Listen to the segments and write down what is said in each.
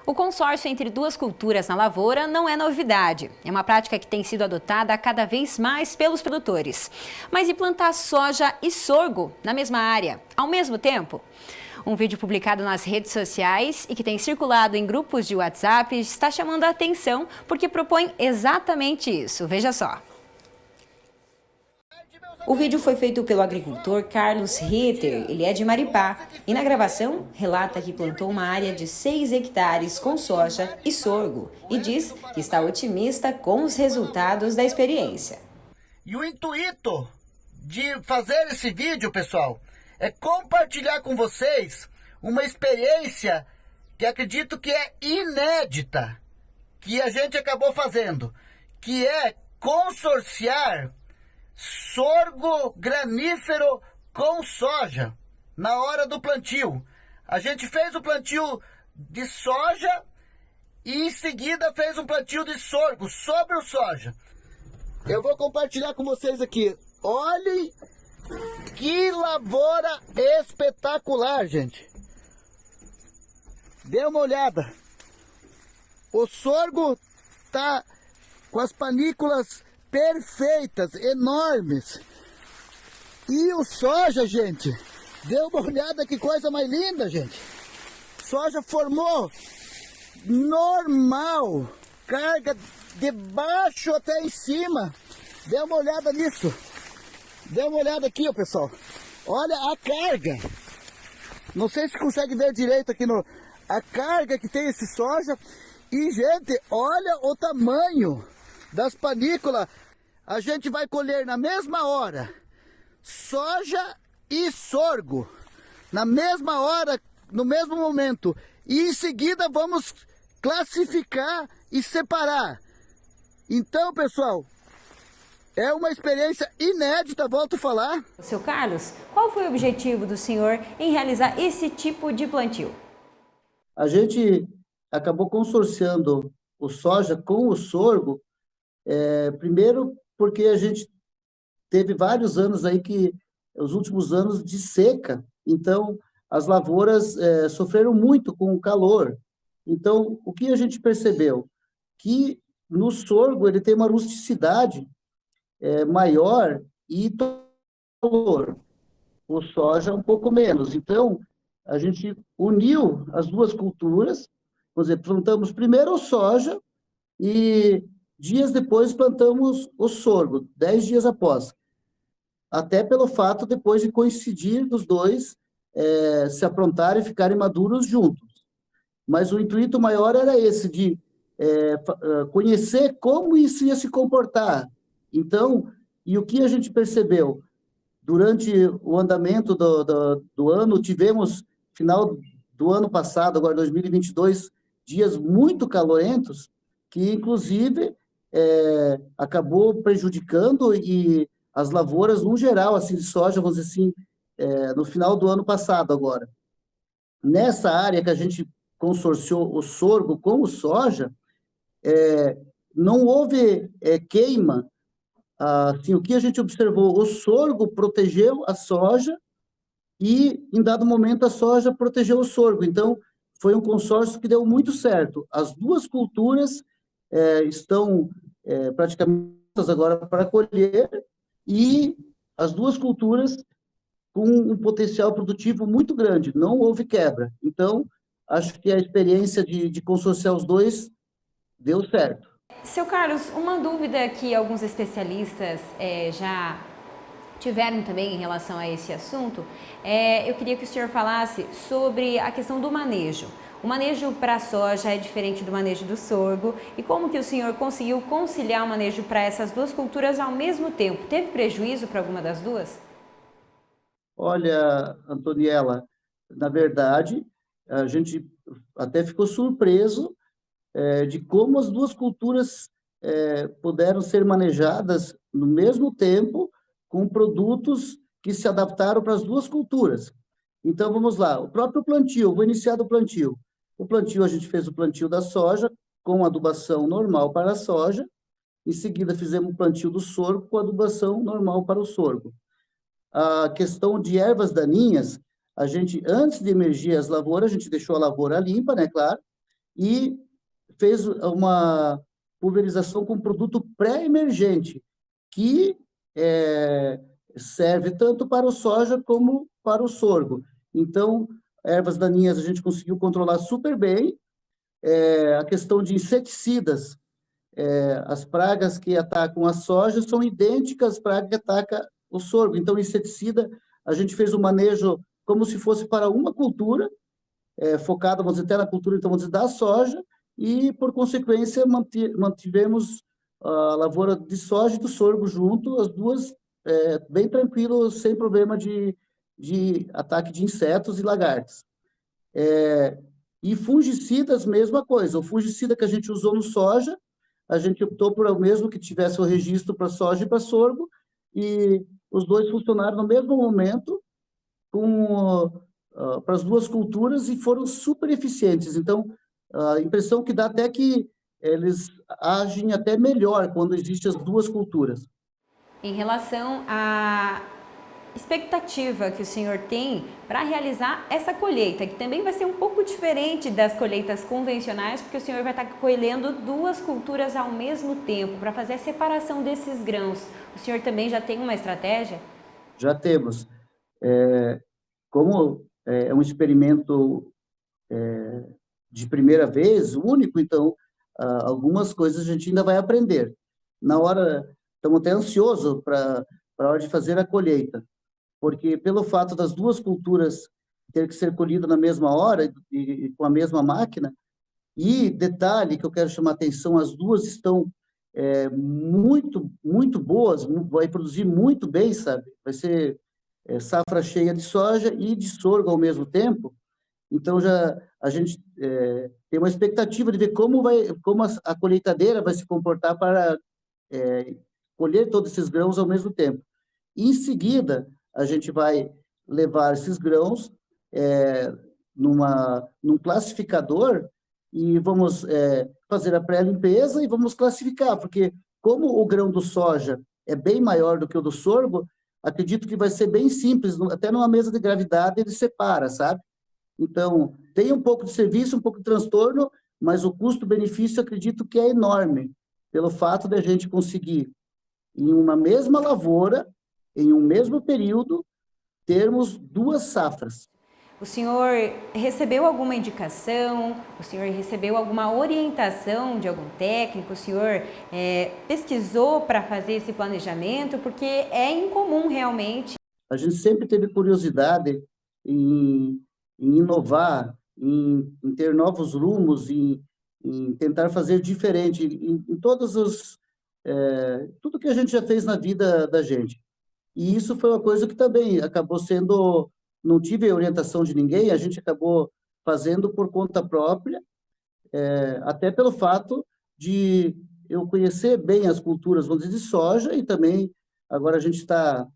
O consórcio entre duas culturas na lavoura não é novidade. É uma prática que tem sido adotada cada vez mais pelos produtores. Mas e plantar soja e sorgo na mesma área, ao mesmo tempo? Um vídeo publicado nas redes sociais e que tem circulado em grupos de WhatsApp está chamando a atenção porque propõe exatamente isso. Veja só. O vídeo foi feito pelo agricultor Carlos Ritter, ele é de Maripá, e na gravação relata que plantou uma área de 6 hectares com soja e sorgo e diz que está otimista com os resultados da experiência. E o intuito de fazer esse vídeo, pessoal, é compartilhar com vocês uma experiência que acredito que é inédita, que a gente acabou fazendo, que é consorciar sorgo granífero com soja na hora do plantio. A gente fez o plantio de soja e em seguida fez um plantio de sorgo sobre o soja. Eu vou compartilhar com vocês aqui. Olhem que lavoura espetacular, gente. Dê uma olhada. O sorgo tá com as panículas perfeitas, enormes. E o soja, gente, dê uma olhada que coisa mais linda, gente. Soja formou normal, carga de baixo até em cima. Dê uma olhada nisso. Dê uma olhada aqui, ó, pessoal. Olha a carga. Não sei se consegue ver direito aqui no... A carga que tem esse soja. E, gente, olha o tamanho das panículas. A gente vai colher na mesma hora soja e sorgo. Na mesma hora, no mesmo momento. E em seguida vamos classificar e separar. Então, pessoal, é uma experiência inédita, volto a falar. Seu Carlos, qual foi o objetivo do senhor em realizar esse tipo de plantio? A gente acabou consorciando o soja com o sorgo, primeiro porque a gente teve vários anos aí os últimos anos de seca, então as lavouras sofreram muito com o calor. Então, o que a gente percebeu? Que no sorgo ele tem uma rusticidade maior e calor. O soja um pouco menos. Então, a gente uniu as duas culturas, vamos dizer, plantamos primeiro o soja e dias depois plantamos o sorgo, 10 dias após. Até pelo fato depois de coincidir dos dois se aprontarem e ficarem maduros juntos. Mas o intuito maior era esse, de conhecer como isso ia se comportar. Então, e o que a gente percebeu? Durante o andamento do ano, tivemos, final do ano passado, agora 2022, dias muito calorentos, que, inclusive, acabou prejudicando e as lavouras, no geral, assim, de soja, vamos dizer assim, no final do ano passado agora. Nessa área que a gente consorciou o sorgo com o soja, não houve queima. Assim, o que a gente observou, o sorgo protegeu a soja e, em dado momento, a soja protegeu o sorgo. Então, foi um consórcio que deu muito certo. As duas culturas estão praticamente agora para colher e as duas culturas com um potencial produtivo muito grande. Não houve quebra. Então, acho que a experiência de consorciar os dois deu certo. Seu Carlos, uma dúvida que alguns especialistas já tiveram também em relação a esse assunto, eu queria que o senhor falasse sobre a questão do manejo. O manejo para a soja é diferente do manejo do sorgo e como que o senhor conseguiu conciliar o manejo para essas duas culturas ao mesmo tempo? Teve prejuízo para alguma das duas? Olha, Antoniela, na verdade, a gente até ficou surpreso de como as duas culturas puderam ser manejadas no mesmo tempo com produtos que se adaptaram para as duas culturas. Então, vamos lá. O próprio plantio, vou iniciar do plantio. O plantio, a gente fez o plantio da soja com adubação normal para a soja. Em seguida, fizemos o plantio do sorgo com adubação normal para o sorgo. A questão de ervas daninhas, a gente, antes de emergir as lavouras, a gente deixou a lavoura limpa, né, claro, e fez uma pulverização com produto pré-emergente, que serve tanto para o soja como para o sorgo. Então, ervas daninhas a gente conseguiu controlar super bem. A questão de inseticidas, as pragas que atacam a soja são idênticas às pragas que atacam o sorgo. Então, inseticida, a gente fez o manejo como se fosse para uma cultura, focada, vamos dizer, até na cultura, então, vamos dizer, da soja, e, por consequência, mantivemos a lavoura de soja e do sorgo junto, as duas bem tranquilo, sem problema de ataque de insetos e lagartas. E fungicidas, mesma coisa. O fungicida que a gente usou no soja, a gente optou por o mesmo que tivesse o registro para soja e para sorgo, e os dois funcionaram no mesmo momento para as duas culturas e foram super eficientes. Então, a impressão que dá até que eles agem até melhor quando existem as duas culturas. Em relação à expectativa que o senhor tem para realizar essa colheita, que também vai ser um pouco diferente das colheitas convencionais, porque o senhor vai estar colhendo duas culturas ao mesmo tempo, para fazer a separação desses grãos. O senhor também já tem uma estratégia? Já temos. Como é um experimento de primeira vez, único, então, algumas coisas a gente ainda vai aprender. Na hora, estamos até ansiosos para a hora de fazer a colheita, porque pelo fato das duas culturas ter que ser colhidas na mesma hora e com a mesma máquina, e detalhe que eu quero chamar a atenção, as duas estão muito, muito boas, vai produzir muito bem, sabe? Vai ser safra cheia de soja e de sorgo ao mesmo tempo. Então, já a gente tem uma expectativa de ver como a colheitadeira vai se comportar para colher todos esses grãos ao mesmo tempo. E, em seguida, a gente vai levar esses grãos num classificador e vamos fazer a pré-limpeza e vamos classificar, porque como o grão do soja é bem maior do que o do sorgo, acredito que vai ser bem simples, até numa mesa de gravidade ele separa, sabe? Então, tem um pouco de serviço, um pouco de transtorno, mas o custo-benefício acredito que é enorme, pelo fato de a gente conseguir, em uma mesma lavoura, em um mesmo período, termos duas safras. O senhor recebeu alguma indicação? O senhor recebeu alguma orientação de algum técnico? O senhor pesquisou para fazer esse planejamento? Porque é incomum realmente. A gente sempre teve curiosidade em inovar, em ter novos rumos, em tentar fazer diferente, em todos tudo que a gente já fez na vida da gente. E isso foi uma coisa que também acabou sendo, não tive orientação de ninguém, a gente acabou fazendo por conta própria, até pelo fato de eu conhecer bem as culturas, vamos dizer, de soja, e também agora a gente está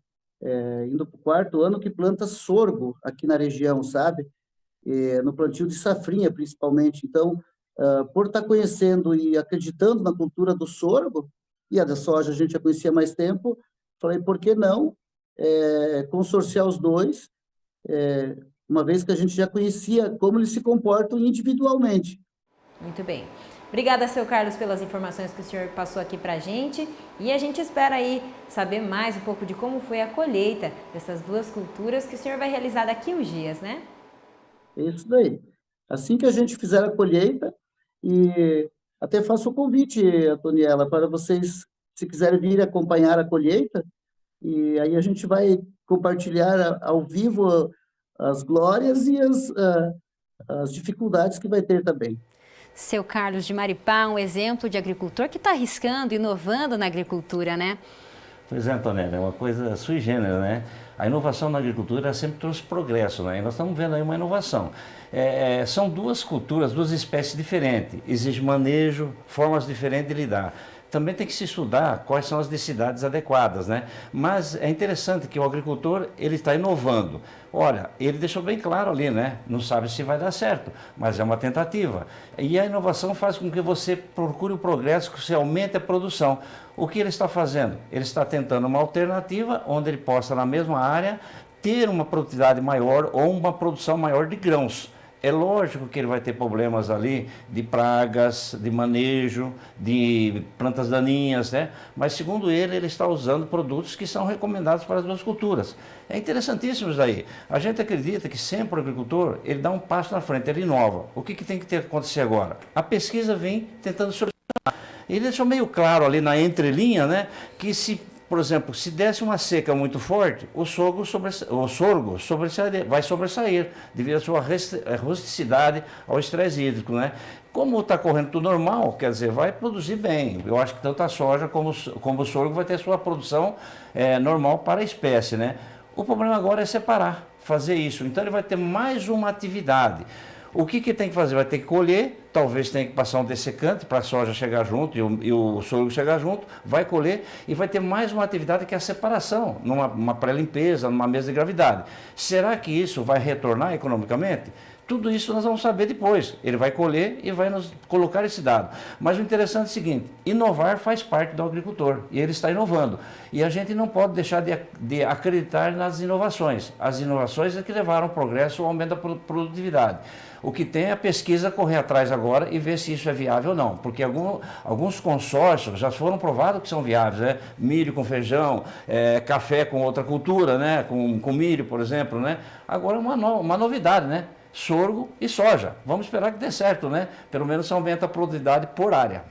indo para o 4º ano que planta sorgo aqui na região, sabe? No plantio de safrinha, principalmente. Então, por estar conhecendo e acreditando na cultura do sorgo, e a da soja a gente já conhecia há mais tempo, falei, por que não consorciar os dois, uma vez que a gente já conhecia como eles se comportam individualmente. Muito bem. Obrigada, seu Carlos, pelas informações que o senhor passou aqui para a gente. E a gente espera aí saber mais um pouco de como foi a colheita dessas duas culturas que o senhor vai realizar daqui a uns dias, né? É isso daí. Assim que a gente fizer a colheita, e até faço o convite, Antoniela, para vocês, se quiserem vir acompanhar a colheita, e aí a gente vai compartilhar ao vivo as glórias e as dificuldades que vai ter também. Seu Carlos de Maripá, um exemplo de agricultor que está arriscando, inovando na agricultura, né? Pois é, Antonella, é uma coisa sui generis, né? A inovação na agricultura sempre trouxe progresso, né? E nós estamos vendo aí uma inovação. São duas culturas, duas espécies diferentes, exige manejo, formas diferentes de lidar. Também tem que se estudar quais são as necessidades adequadas, né? Mas é interessante que o agricultor, ele está inovando. Olha, ele deixou bem claro ali, né? Não sabe se vai dar certo, mas é uma tentativa. E a inovação faz com que você procure o progresso, que você aumente a produção. O que ele está fazendo? Ele está tentando uma alternativa onde ele possa, na mesma área, ter uma produtividade maior ou uma produção maior de grãos, É lógico que ele vai ter problemas ali de pragas, de manejo, de plantas daninhas, né? Mas segundo ele, ele está usando produtos que são recomendados para as duas culturas. É interessantíssimo isso daí. A gente acredita que sempre o agricultor, ele dá um passo na frente, ele inova. O que tem que acontecer agora? A pesquisa vem tentando solucionar. Ele deixou meio claro ali na entrelinha, né, que se, por exemplo, se desse uma seca muito forte, o sorgo vai sobressair devido à sua rusticidade ao estresse hídrico, né? Como está correndo tudo normal, quer dizer, vai produzir bem. Eu acho que tanto a soja como o sorgo vai ter sua produção normal para a espécie, né? O problema agora é separar, fazer isso. Então ele vai ter mais uma atividade. O que tem que fazer? Vai ter que colher, talvez tenha que passar um dessecante para a soja chegar junto e o sorgo chegar junto, vai colher e vai ter mais uma atividade que é a separação, numa pré-limpeza, numa mesa de gravidade. Será que isso vai retornar economicamente? Tudo isso nós vamos saber depois. Ele vai colher e vai nos colocar esse dado. Mas o interessante é o seguinte, inovar faz parte do agricultor e ele está inovando. E a gente não pode deixar de acreditar nas inovações. As inovações é que levaram ao progresso, ao aumento da produtividade. O que tem é a pesquisa correr atrás agora e ver se isso é viável ou não. Porque alguns consórcios já foram provados que são viáveis, né? Milho com feijão, café com outra cultura, né? Com milho, por exemplo, né? Agora uma novidade, né? Sorgo e soja. Vamos esperar que dê certo, né? Pelo menos aumenta a produtividade por área.